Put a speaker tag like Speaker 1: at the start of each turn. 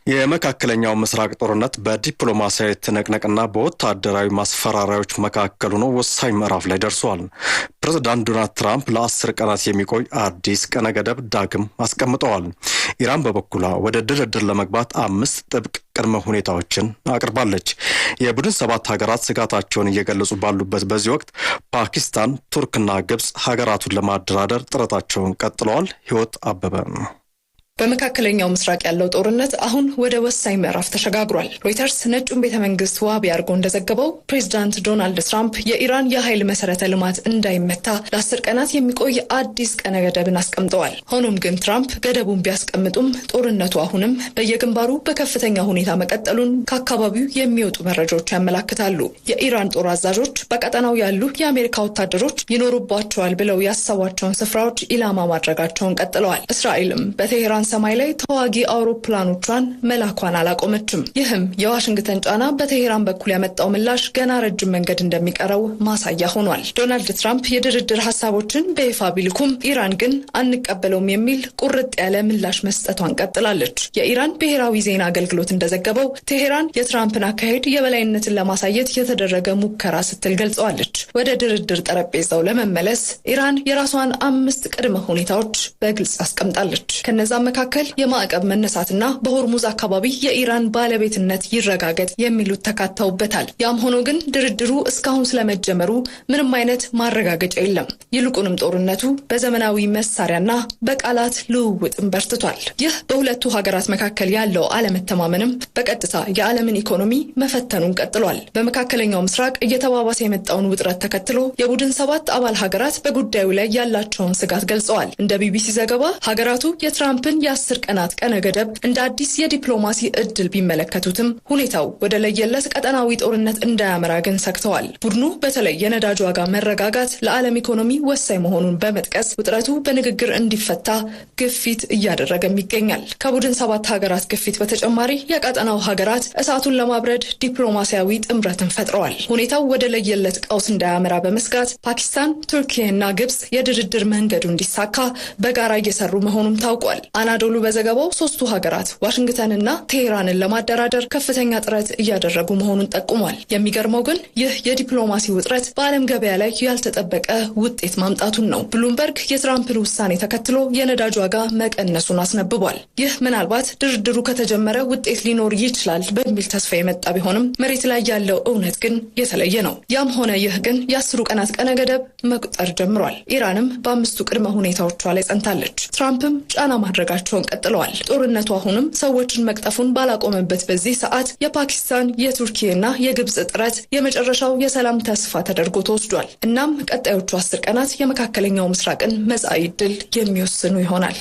Speaker 1: የመካከለኛው ምስራቅ ጦርነት በዲፕሎማሲያዊ ትንቅንቅና በወታደራዊ ማስፈራሪያዎች መካከል ሆኖ ወሳኝ ምዕራፍ ላይ ደርሷል። ፕሬዝዳንት ዶናልድ ትራምፕ ለ10 ቀናት የሚቆይ አዲስ ቀነ ገደብ ዳግም አስቀምጠዋል። ኢራን በበኩሏ ወደ ድርድር ለመግባት 5 ጥብቅ ቅድመ ሁኔታዎችን አቅርባለች። የቡድን 7 ሀገራት ስጋታቸውን እየገለጹ ባሉበት በዚህ ወቅት ፓኪስታን፣ ቱርክና ግብጽ ሀገራቱን ለማደራደር ጥረታቸውን ቀጥለዋል። ህይወት አበበ
Speaker 2: በመካከለኛው ምስራቅ ያለው ጦርነት አሁን ወደ ወሳኝ ምዕራፍ ተሸጋግሯል። ሮይተርስ ነጩን ቤተመንግስት ዋቢ አድርጎ እንደዘገበው ፕሬዝዳንት ዶናልድ ትራምፕ የኢራን የኃይል መሰረተ ልማት እንዳይመታ ለ10 ቀናት የሚቆይ አዲስ ቀነ ገደብን አስቀምጠዋል። ሆኖም ግን ትራምፕ ገደቡን ቢያስቀምጡም ጦርነቱ አሁንም በየግንባሩ በከፍተኛ ሁኔታ መቀጠሉን ከአካባቢው የሚወጡ መረጃዎች ያመላክታሉ። የኢራን ጦር አዛዦች በቀጠናው ያሉ የአሜሪካ ወታደሮች ይኖሩባቸዋል ብለው ያሰቧቸውን ስፍራዎች ኢላማ ማድረጋቸውን ቀጥለዋል። እስራኤልም በቴሄራን ሰማይ ላይ ተዋጊ አውሮፕላኖቿን መላኳን አላቆመችም። ይህም የዋሽንግተን ጫና በቴሄራን በኩል ያመጣው ምላሽ ገና ረጅም መንገድ እንደሚቀረው ማሳያ ሆኗል። ዶናልድ ትራምፕ የድርድር ሀሳቦችን በይፋ ቢልኩም ኢራን ግን አንቀበለውም የሚል ቁርጥ ያለ ምላሽ መስጠቷን ቀጥላለች። የኢራን ብሔራዊ ዜና አገልግሎት እንደዘገበው ቴሄራን የትራምፕን አካሄድ የበላይነትን ለማሳየት የተደረገ ሙከራ ስትል ገልጸዋለች። ወደ ድርድር ጠረጴዛው ለመመለስ ኢራን የራሷን 5 ቅድመ ሁኔታዎች በግልጽ አስቀምጣለች። ከነዛ መካከል የማዕቀብ መነሳትና በሆርሙዝ አካባቢ የኢራን ባለቤትነት ይረጋገጥ የሚሉት ተካተውበታል። ያም ሆኖ ግን ድርድሩ እስካሁን ስለመጀመሩ ምንም አይነት ማረጋገጫ የለም። ይልቁንም ጦርነቱ በዘመናዊ መሳሪያና በቃላት ልውውጥም በርትቷል። ይህ በሁለቱ ሀገራት መካከል ያለው አለመተማመንም በቀጥታ የዓለምን ኢኮኖሚ መፈተኑን ቀጥሏል። በመካከለኛው ምስራቅ እየተባባሰ የመጣውን ውጥረት ተከትሎ የቡድን 7 አባል ሀገራት በጉዳዩ ላይ ያላቸውን ስጋት ገልጸዋል። እንደ ቢቢሲ ዘገባ ሀገራቱ የትራምፕን የ10 ቀናት ቀነ ገደብ እንደ አዲስ የዲፕሎማሲ እድል ቢመለከቱትም ሁኔታው ወደ ለየለት ቀጠናዊ ጦርነት እንዳያመራ ግን ሰግተዋል። ቡድኑ በተለይ የነዳጅ ዋጋ መረጋጋት ለዓለም ኢኮኖሚ ወሳኝ መሆኑን በመጥቀስ ውጥረቱ በንግግር እንዲፈታ ግፊት እያደረገም ይገኛል። ከቡድን 7 ሀገራት ግፊት በተጨማሪ የቀጠናው ሀገራት እሳቱን ለማብረድ ዲፕሎማሲያዊ ጥምረትን ፈጥረዋል። ሁኔታው ወደ ለየለት ቀውስ እንዳያመራ በመስጋት ፓኪስታን፣ ቱርኪያና ግብጽ የድርድር መንገዱ እንዲሳካ በጋራ እየሰሩ መሆኑም ታውቋል። አናዶሉ በዘገባው 3ቱ ሀገራት ዋሽንግተንና ቴሄራንን ለማደራደር ከፍተኛ ጥረት እያደረጉ መሆኑን ጠቁሟል። የሚገርመው ግን ይህ የዲፕሎማሲ ውጥረት በዓለም ገበያ ላይ ያልተጠበቀ ውጤት ማምጣቱን ነው። ብሉምበርግ የትራምፕን ውሳኔ ተከትሎ የነዳጅ ዋጋ መቀነሱን አስነብቧል። ይህ ምናልባት ድርድሩ ከተጀመረ ውጤት ሊኖር ይችላል በሚል ተስፋ የመጣ ቢሆንም መሬት ላይ ያለው እውነት ግን የተለየ ነው። ያም ሆነ ይህ ግን የ10 ቀናት ቀነ ገደብ መቁጠር ጀምሯል። ኢራንም በ5ቱ ቅድመ ሁኔታዎቿ ላይ ጸንታለች። ትራምፕም ጫና ማድረጋቸውን ቀጥለዋል። ጦርነቱ አሁንም ሰዎችን መቅጠፉን ባላቆመበት በዚህ ሰዓት የፓኪስታን፣ የቱርኪና የግብጽ ጥረት የመጨረሻው የሰላም ተስፋ ተደርጎ ተወስዷል። እናም ቀጣዮቹ 10 ቀናት የመካከለኛው ምስራቅን መጻኢ ዕድል የሚወስኑ ይሆናል።